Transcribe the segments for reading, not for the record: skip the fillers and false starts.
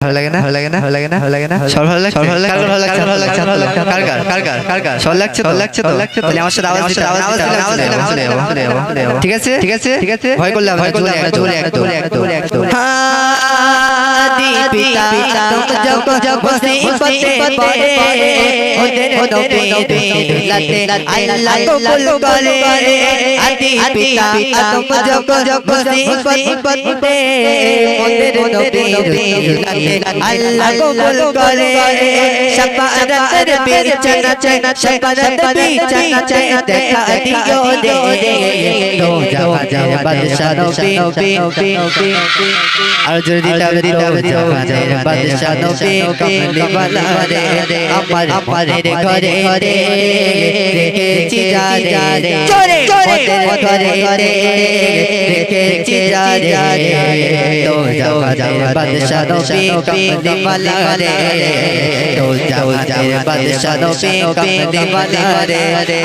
ভালো লাগে না ভালো লাগে না ভালো লাগে না ভালো লাগে না সব ভালো লাগছে ভালো লাগছে ভালো লাগছে ভালো লাগছে ভালো লাগছে কার কার কার কার কার কার সব লাগছে তো লাগছে তো লাগছে তো আমার সাথে আওয়াজ দিলে ঠিক আছে ঠিক আছে ঠিক আছে ভয় করলে ভয় করলে জোরে একদম आदि पिता तुम जब जब मुसीबते पड़े उधर नबी दिलते अल्लाह को कुल करे आदि पिता तुम जब जब मुसीबते पड़े उधर नबी दिलते अल्लाह को कुल करे शफाअत बीचना शफाअत बीचना देखा दियो दे दो जगह बादशाह नबी और जो दिता बादशाह नबी कमली वाला रे अमर रे घरे रे चिजा रे चोरे घरे रे चिजा रे तो जाओ बादशाह नबी कमली वाला रे तो जाओ बादशाह नबी कमली वाला रे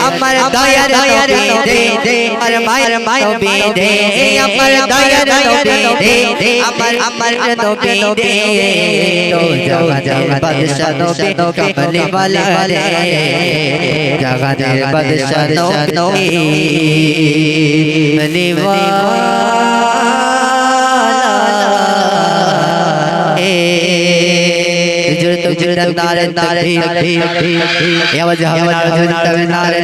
अमर दया नबी दे अमर माय नबी दे अमर दया नबी दे अमर नबी दे तो जगह बादशाह नबी कमली वाला रे जगह बादशाह नबी कमली वाला जुरत नारे नारे या वजह नारे